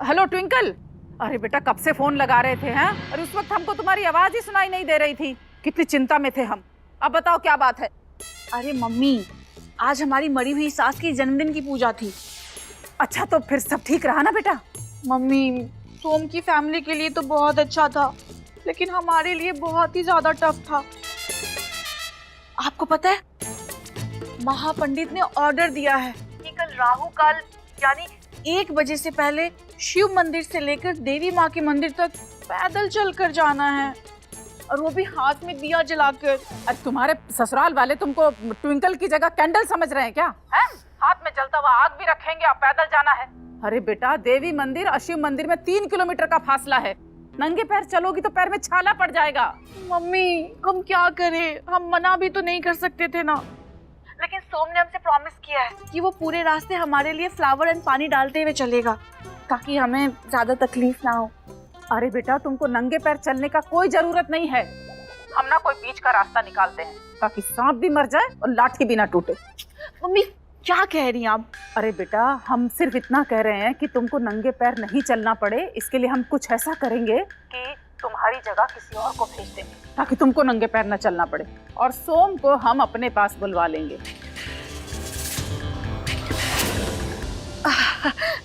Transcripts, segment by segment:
Hello twinkle. अरे बेटा कब से फोन लगा रहे थे हैं? और उस वक्त हमको तुम्हारी आवाज ही सुनाई नहीं दे रही थी। कितनी चिंता में थे हम। अब बताओ क्या बात है? अरे मम्मी, आज हमारी मरी हुई सास की जन्मदिन की पूजा थी। अच्छा तो फिर सब ठीक रहा ना बेटा? मम्मी, सोम की फैमिली के लिए तो बहुत अच्छा था, लेकिन हमारे लिए बहुत ही ज्यादा टफ था। आपको पता है, महापंडित ने ऑर्डर दिया है कि कल राहु काल यानी 1 बजे से पहले शिव मंदिर से लेकर देवी माँ के मंदिर तक पैदल चलकर जाना है, और वो भी हाथ में दिया जलाकर। अरे तुम्हारे ससुराल वाले तुमको ट्विंकल की जगह कैंडल समझ रहे हैं क्या? हैं? हाथ में जलता हुआ आग भी रखेंगे, अब पैदल जाना है। अरे बेटा देवी मंदिर और शिव मंदिर में 3 किलोमीटर का फासला है। नंगे पैर चलोगी तो पैर में छाला पड़ जाएगा। मम्मी, हम क्या करें? हम मना भी तो नहीं कर सकते थे ना। लेकिन सोम ने हमसे प्रॉमिस किया है कि वो पूरे रास्ते हमारे लिए फ्लावर एंड पानी डालते हुए चलेगा, ताकि हमें ज्यादा तकलीफ ना हो। अरे बेटा तुमको नंगे पैर चलने का कोई जरूरत नहीं है। हम ना कोई बीच का रास्ता निकालते हैं, ताकि सांप भी मर जाए और लाठी भी ना टूटे। मम्मी क्या कह रही हैं आप? अरे बेटा हम सिर्फ इतना कह रहे हैं कि तुमको नंगे पैर नहीं चलना पड़े। इसके लिए हम कुछ ऐसा करेंगे कि तुम्हारी जगह किसी और को भेज देंगे, ताकि तुमको नंगे पैर न चलना पड़े। और सोम को हम अपने पास बुलवा लेंगे।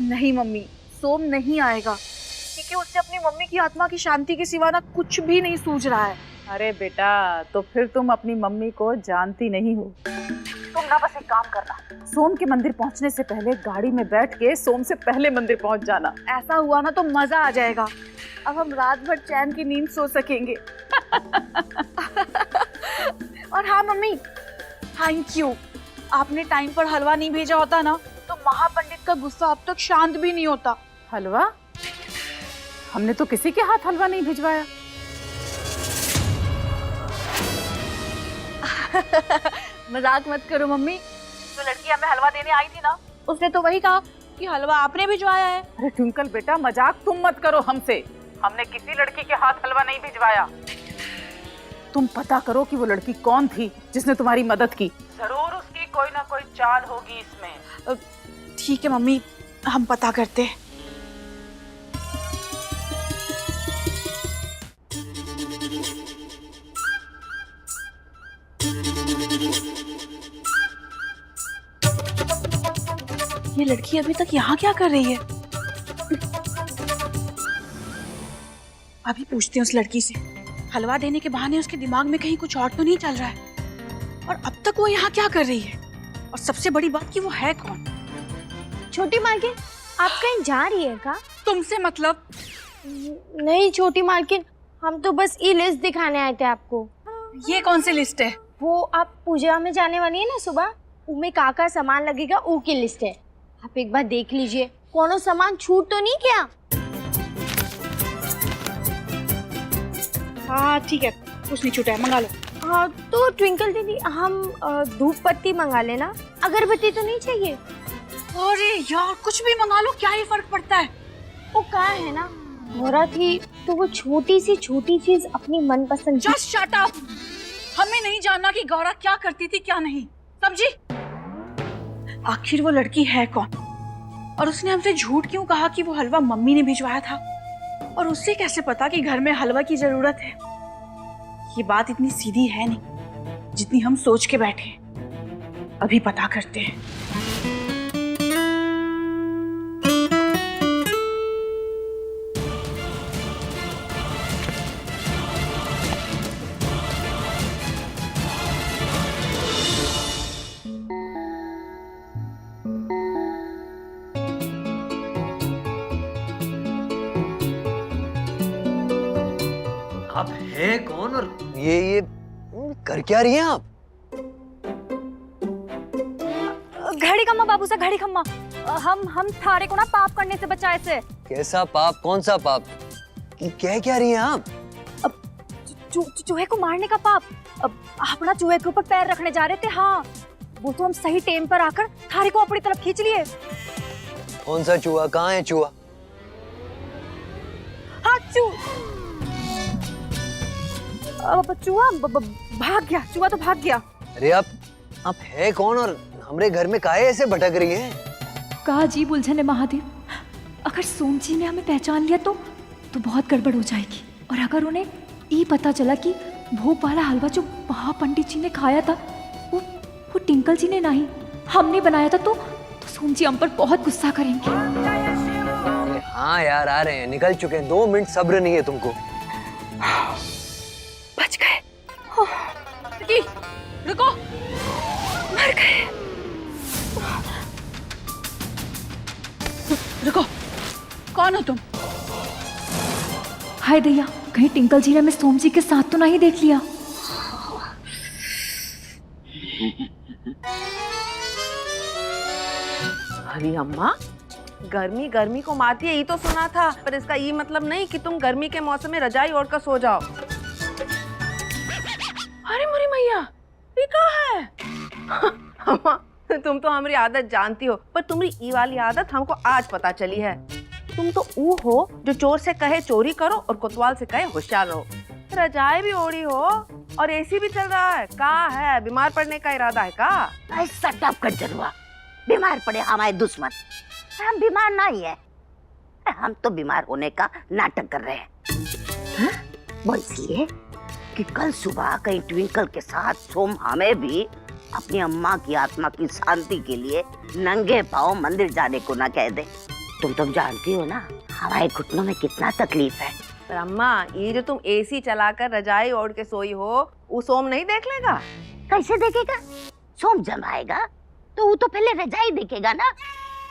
नहीं मम्मी, सोम नहीं आएगा, क्योंकि उससे अपनी मम्मी की आत्मा की शांति के सिवा ना कुछ भी नहीं सूझ रहा है। अरे बेटा तो फिर तुम अपनी मम्मी को जानती नहीं हो। तुम ना बस एक काम करना, सोम के मंदिर पहुंचने से पहले गाड़ी में बैठ के सोम से पहले मंदिर पहुंच जाना। ऐसा हुआ ना तो मजा आ जाएगा। अब हम रात भर चैन की नींद सो सकेंगे। और हाँ मम्मी, थैंक यू। आपने टाइम पर हलवा नहीं भेजा होता ना, तो महापंडित का गुस्सा अब तक शांत भी नहीं होता। हलवा? हमने तो किसी के हाथ हलवा नहीं भिजवाया। मजाक मत करो मम्मी। जो लड़की हमें हलवा देने आई थी ना, उसने तो वही कहा कि हलवा आपने भिजवाया है। अरे ट्विंकल बेटा मजाक तुम मत करो हमसे। हमने किसी लड़की के हाथ हलवा नहीं भिजवाया। तुम पता करो कि वो लड़की कौन थी जिसने तुम्हारी मदद की। जरूर उसकी कोई ना कोई चाल होगी इसमें। ठीक है मम्मी, हम पता करते हैं। ये लड़की अभी तक यहाँ क्या कर रही है? अभी पूछते हैं उस लड़की से। हलवा देने के बहाने उसके दिमाग में कहीं कुछ और तो नहीं चल रहा है, और अब तक वो यहाँ क्या कर रही है, और सबसे बड़ी बात कि वो है कौन? छोटी मालकिन, आप कहीं जा रही है क्या? तुमसे मतलब? नहीं छोटी मालकिन, हम तो बस ये लिस्ट दिखाने आए थे आपको। ये कौन सी लिस्ट है? वो आप पूजा में जाने वाली है ना सुबह, उनमें का सामान लगेगा वो की लिस्ट है। आप एक बार देख लीजिए, कोनो सामान छूट तो नहीं क्या? हाँ ठीक है, कुछ नहीं छूटा है, मंगा लो। हाँ तो ट्विंकल दीदी, हम धूप पत्ती मंगा लेना, अगरबत्ती तो नहीं चाहिए? अरे यार कुछ भी मंगा लो, क्या ही फर्क पड़ता है। वो कहा है ना, औरत थी तो वो छोटी सी छोटी चीज अपनी मनपसंद। Just shut up. हमें नहीं जानना कि गौरा क्या करती थी क्या नहीं, समझी? आखिर वो लड़की है कौन, और उसने हमसे झूठ क्यों कहा कि वो हलवा मम्मी ने भिजवाया था, और उससे कैसे पता कि घर में हलवा की जरूरत है? ये बात इतनी सीधी है नहीं जितनी हम सोच के बैठे। अभी पता करते हैं। आप हैं कौन और ये कर क्या रही हैं आप? घड़ी खम्मा बाबू से, घड़ी खम्मा। हम थारे को ना पाप करने से बचाए से। कैसा पाप? कौन सा पाप? कह क्या रही हैं आप? अब चूहे को मारने का पाप। अब आप ना चूहे के ऊपर पैर रखने जा रहे थे। हाँ वो तो हम सही टाइम पर आकर थारे को अपनी तरफ खींच लिए। कौन सा चूहा? कहाँ है चूहा? हाँ चूहा भाग गया। चूहा तो भाग गया। अरे आप है कौन और हमरे घर में काहे ऐसे भटक रही हैं? का जी उलझन है महादेव। अगर सोम जी ने हमें पहचान लिया तो बहुत गड़बड़ हो जाएगी। और अगर उन्हें ये पता चला कि भोग वाला हलवा जो महापंडित जी ने खाया था वो टिंकल जी ने नहीं हमने बनाया था, तो सोम जी हम पर बहुत गुस्सा करेंगे। हाँ यार, आ रहे हैं, निकल चुके हैं, 2 मिनट सब्र नहीं है तुमको। बच गए। रुको, मर गए। रुको, कौन हो तुम? हाय दैया, कहीं टिंकल जी ने हमें सोम जी के साथ तो नहीं देख लिया। अरे अम्मा, गर्मी गर्मी को मारती है, ये तो सुना था, पर इसका ये मतलब नहीं कि तुम गर्मी के मौसम में रजाई ओढ़ कर सो जाओ। अरे मोरी मैया, ये कहाँ है? अम्मा, तुम तो हमारी आदत जानती हो, पर तुम्हारी ई वाली आदत हमको आज पता चली है। तुम तो वो हो जो चोर से कहे चोरी करो और कोतवाल से कहे होशियार रहो। रजाई भी ओढ़ी हो और एसी भी चल रहा है, कहाँ है? बीमार पड़ने का इरादा है का? ऐसा टप कर जलवा, बीमार पड़े हमारे दुश्मन, हम बीमार नहीं है, हम तो बीमार होने का नाटक कर रहे हैं। वो इसलिए कि कल सुबह कहीं ट्विंकल के साथ सोम हमें भी अपनी अम्मा की आत्मा की शांति के लिए नंगे पांव मंदिर जाने को ना कह दे। तुम जानती हो ना हमारे घुटनों में कितना तकलीफ है। पर अम्मा, ये जो तुम एसी चलाकर रजाई ओढ़ के सोई हो, वो सोम नहीं देख लेगा? कैसे देखेगा? सोम जमाएगा तो वो तो पहले रजाई देखेगा ना,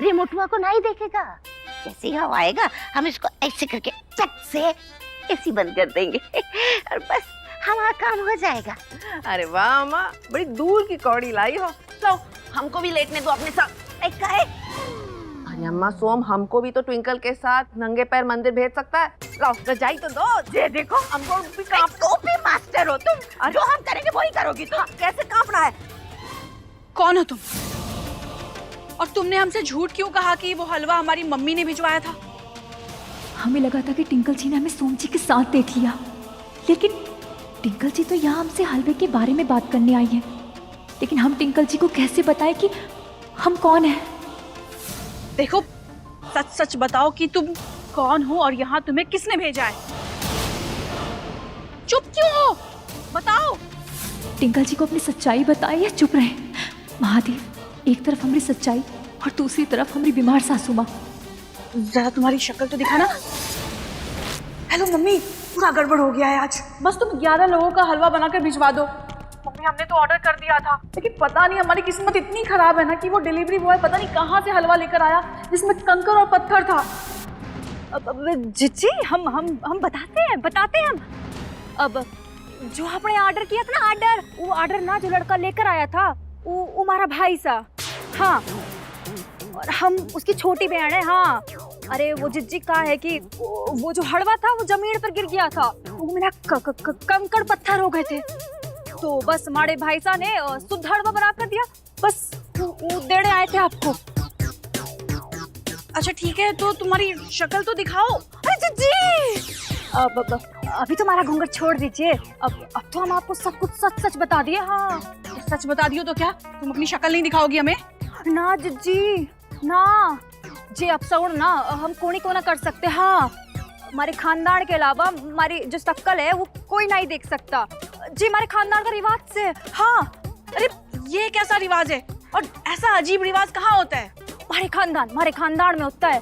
रिमोटवा को नहीं देखेगा। जैसे ही हवा आएगा हम इसको ऐसे करके चट से एसी बंद कर देंगे और बस हमारा काम हो जाएगा। अरे वाह अम्मा, बड़ी दूर की कौड़ी लाई हो। लो, हमको भी लेटने दो अपने साथ। एक काहे? अरे अम्मा, सोम हमको भी तो ट्विंकल के साथ नंगे पैर मंदिर भेज सकता है। लो, रजाई तो दो। ये देखो, हमको भी तो भी मास्टर हो तुम, जो हम करेंगे वही करोगी तुम। कैसे कांपना है? कौन हो तुम? और तुमने हमसे झूठ क्यों कहा कि वो हलवा हमारी मम्मी ने भिजवाया था? हमें लगा था कि टिंकल जी ने हमें सोम जी के साथ देख लिया, लेकिन टिंकल जी तो यहाँ हमसे हलवे के बारे में बात करने आई है। लेकिन हम टिंकल जी को कैसे बताएं कि हम कौन हैं? देखो, सच सच बताओ कि तुम कौन हो और यहाँ तुम्हें किसने भेजा है? चुप क्यों हो? बताओ। टिंकल जी को अपनी सच्चाई बताए या चुप रहे? महादेव, एक तरफ हमारी सच्चाई और दूसरी तरफ हमारी बीमार सासू माँ। जरा तुम्हारी शक्ल तो दिखाना। हेलो मम्मी, पूरा गड़बड़ हो गया है आज। बस तुम 11 लोगों का हलवा बनाकर भिजवा दो। मम्मी, हमने तो ऑर्डर कर दिया था, लेकिन पता नहीं हमारी किस्मत इतनी खराब है ना कि वो डिलीवरी बॉय पता नहीं कहाँ से हलवा लेकर आया जिसमें कंकर और पत्थर था। जी हम बताते हैं हम। अब जो आपने ऑर्डर किया था ना, वो ऑर्डर ना जो लड़का लेकर आया था वो हमारा भाई सा। हाँ, और हम उसकी छोटी बहन है। हाँ, अरे वो जिज्जी का है कि वो जो हलवा था वो जमीन पर गिर गया था, वो मेरा कंकड़ पत्थर हो गए थे, तो बस हमारे भाई साहब ने शुद्ध हलवा बना कर दिया। बस वो देने आए थे आपको। अच्छा ठीक है, तो तुम्हारी शक्ल तो दिखाओ। अरे जिज्जी, अब अभी तो हमारा घूंघट छोड़ दीजिए। अब तो हम आपको सब कुछ सच बता दिए। हाँ, सच बता दियो तो क्या तुम अपनी शक्ल नहीं दिखाओगी हमें? ना जिज्जी ना जी, अब सउण ना हम कोई को ना कर सकते। हाँ, हमारे खानदान के अलावा हमारी जो शक्ल है वो कोई नहीं देख सकता जी, हमारे खानदान का रिवाज से। हाँ। अरे ये कैसा रिवाज है और ऐसा अजीब रिवाज कहाँ होता है? हमारे खानदान में होता है।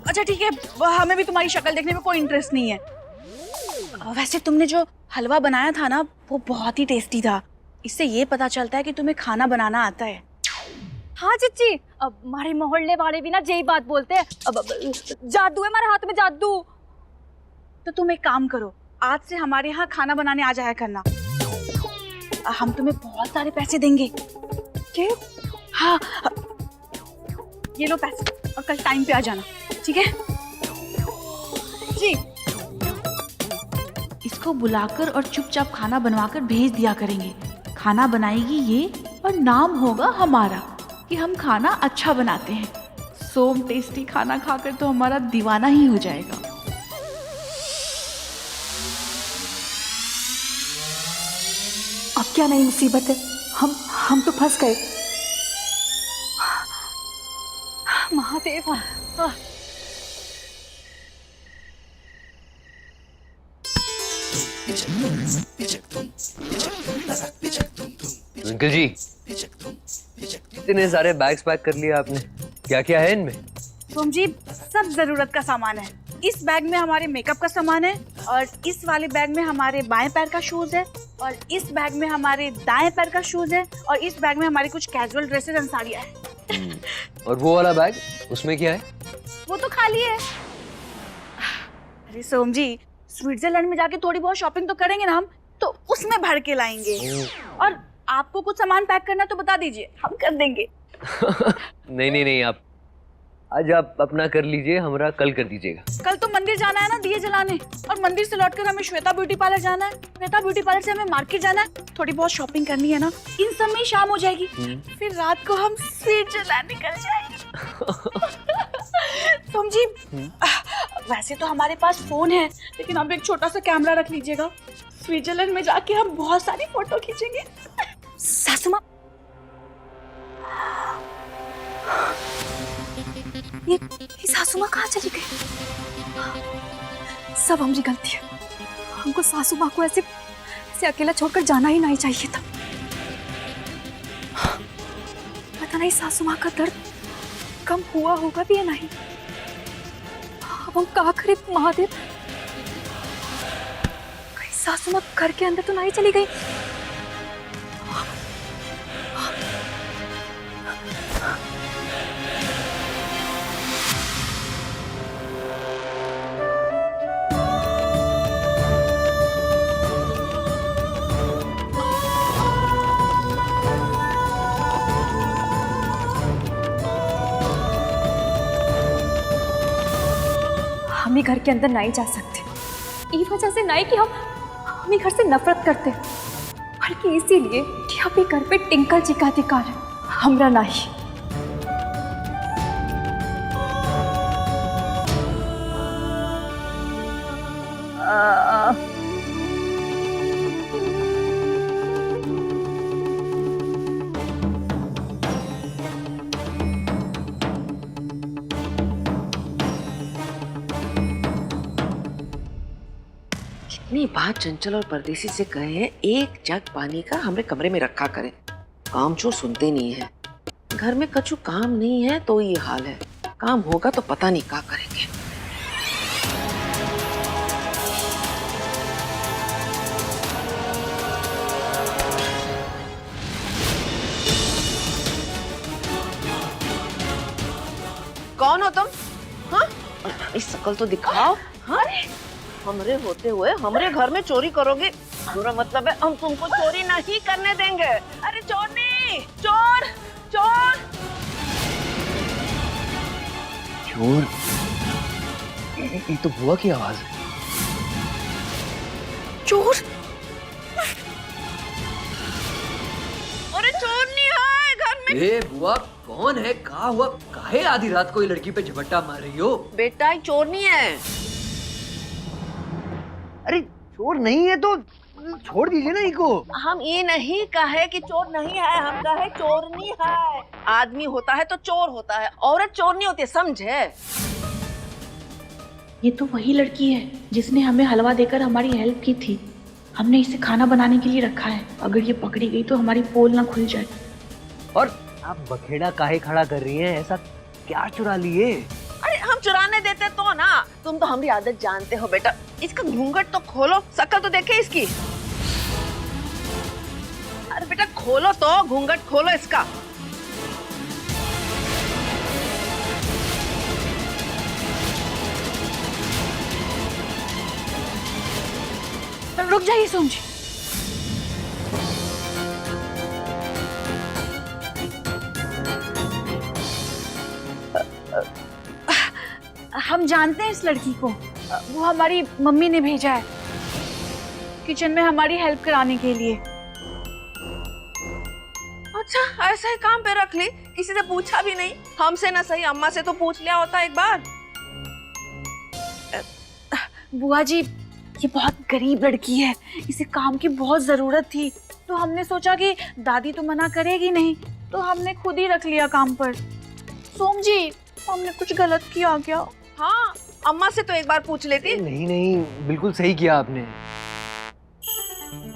अच्छा ठीक है, हमें भी तुम्हारी शक्ल देखने में कोई इंटरेस्ट नहीं है। वैसे तुमने जो हलवा बनाया था ना, वो बहुत ही टेस्टी था। इससे ये पता चलता है कि तुम्हें खाना बनाना आता है। हाँ जिज्जी, अब हमारे मोहल्ले वाले भी ना यही बात बोलते हैं। अब जादू है हमारे हाथ में, जादू। तो तुम एक काम करो, आज से हमारे यहाँ खाना बनाने आ जाया करना। हम तुम्हें बहुत सारे पैसे देंगे। क्यों? हाँ, ये लो पैसे, और कल टाइम पे आ जाना, ठीक है? जी। इसको बुलाकर और चुपचाप खाना बनवाकर भेज दिया करेंगे। खाना बनाएगी ये और नाम होगा हमारा कि हम खाना अच्छा बनाते हैं। सोम टेस्टी खाना खाकर तो हमारा दीवाना ही हो जाएगा। अब क्या नई मुसीबत है? हम तो फंस गए। महादेव, अंकल जी, इतने सारे बैग्स पैक कर लिए आपने, क्या क्या है इनमें? तुम जी सब जरूरत का सामान है। इस बैग में हमारे मेकअप का सामान है, और इस वाले बैग में हमारे बाएं पैर का शूज है, और इस बैग में हमारे दाएं पैर का शूज है, और इस बैग में हमारी कुछ कैजुअल ड्रेसेस एंड साड़ियाँ हैं। और वो वाला बैग, उसमें क्या है? वो तो खाली है। अरे सोम जी, स्विट्जरलैंड में जाके थोड़ी बहुत शॉपिंग तो करेंगे ना हम, तो उसमें भर के लाएंगे। और आपको कुछ सामान पैक करना तो बता दीजिए, हम कर देंगे। नहीं नहीं नहीं, आप आज आप अपना कर लीजिए, हमारा कल कर दीजिएगा। कल तो मंदिर जाना है ना दिए जलाने, और मंदिर से लौटकर हमें श्वेता ब्यूटी पार्लर जाना है, श्वेता ब्यूटी पार्लर से हमें मार्केट जाना है, थोड़ी बहुत शॉपिंग करनी है ना, इन सब में शाम हो जाएगी। फिर रात को हम स्विट्जरलैंड निकल जाएंगे। तुम जी, वैसे तो हमारे पास फोन है, लेकिन आप एक छोटा सा कैमरा रख लीजिएगा। स्विट्जरलैंड में जाके हम बहुत सारी फोटो खींचेंगे। सासू माँ, ये सासू माँ कहाँ चली गई? सब हमारी गलती है। हमको सासू माँ को ऐसे अकेला छोड़कर जाना ही नहीं चाहिए था। पता नहीं सासू माँ का दर्द कम हुआ होगा भी या नहीं। अब हम क्या करें महादेव? कहीं सासू माँ घर के अंदर तो नहीं चली गई? हम ही घर के अंदर नहीं जा सकते। इस वजह से नहीं कि हम ही घर से नफरत करते, बल्कि इसीलिए कि अभी घर पे टिंकल जी का अधिकार है, हमरा नहीं। इतनी बात चंचल और परदेसी से कहे हैं, एक जग पानी का हमरे कमरे में रखा करें। काम चोर सुनते नहीं है। घर में कछु काम नहीं है तो ये हाल है, काम होगा तो पता नहीं क्या करेंगे। कौन हो तुम? हाँ, इस शकल तो दिखाओ। हाँ, हमरे होते हुए हमरे घर में चोरी करोगे? पूरा मतलब है हम तुमको चोरी नहीं करने देंगे। अरे चोर नहीं, चोर चोर चोर? ये तो बुआ की आवाज है। चोर? अरे चोर नहीं है घर में। ए बुआ, कौन है? कहा हुआ? काहे आधी रात को ये लड़की पे झपट्टा मार रही हो? बेटा ये चोर नहीं है। अरे चोर नहीं है तो छोड़ दीजिए ना इनको। हम ये नहीं कहे कि चोर नहीं है, हम कहे चोरनी है। आदमी होता है तो चोर होता है, औरत चोर नहीं होती, समझे? ये तो वही लड़की है जिसने हमें हलवा देकर हमारी हेल्प की थी। हमने इसे खाना बनाने के लिए रखा है, अगर ये पकड़ी गई तो हमारी पोल ना खुल जाए। और आप बखेड़ा काहे खड़ा कर रही हैं? ऐसा क्या चुरा लिए? अरे हम चुराने देते तो ना। तुम तो हमारी आदत जानते हो बेटा। इसका घूंघट तो खोलो, शक्ल तो देखे इसकी। अरे बेटा खोलो तो, घूंघट खोलो इसका। रुक जाइए सोम जी। हम जानते हैं इस लड़की को, वो हमारी मम्मी ने भेजा है किचन में हमारी हेल्प कराने के लिए। अच्छा, ऐसा ही काम पे रख ली, किसी से पूछा भी नहीं। हमसे ना सही अम्मा से तो पूछ लिया होता एक बार। बुआ जी, ये बहुत गरीब लड़की है, इसे काम की बहुत जरूरत थी, तो हमने सोचा कि दादी तो मना करेगी नहीं, तो हमने खुद ही रख लिया काम पर। सोम जी, हमने कुछ गलत किया क्या? हाँ, अम्मा से तो एक बार पूछ लेती। नहीं नहीं, बिल्कुल सही किया आपने।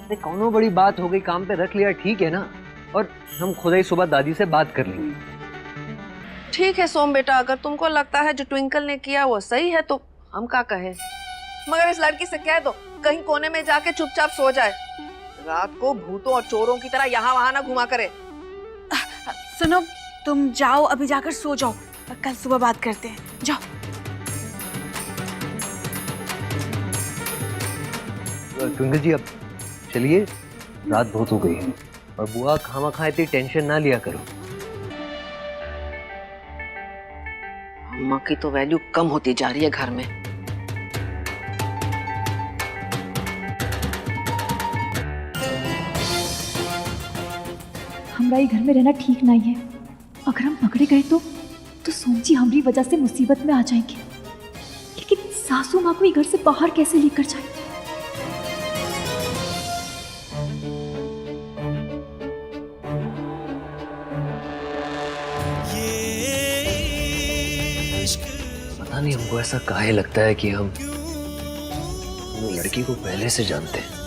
अरे कौनो बड़ी बात हो गई, काम पे रख लिया, ठीक है ना। और हम खुद ही सुबह दादी से बात कर लेंगे। ठीक है सोम बेटा, अगर तुमको लगता है जो ट्विंकल ने किया वो सही है तो हम क्या कहें। मगर इस लड़की से कह दो कहीं कोने में जाके चुपचाप सो जाए, रात को भूतों और चोरों की तरह यहाँ वहां ना घुमा करे। सुनो, तुम जाओ, अभी जाकर सो जाओ, कल सुबह बात करते हैं, जाओ। ट्विंकल जी अब चलिए, रात बहुत हो गई है। और बुआ खामा इतनी टेंशन ना लिया करो। अम्मा की तो वैल्यू कम होती जा रही है घर में। हमरा ये घर में रहना ठीक नहीं है। अगर हम पकड़े गए तो सोमजी हमारी वजह से मुसीबत में आ जाएंगे। लेकिन सासू माँ को ये घर से बाहर कैसे लेकर जाए? पता नहीं हमको ऐसा काहे लगता है कि हम लड़की को पहले से जानते हैं।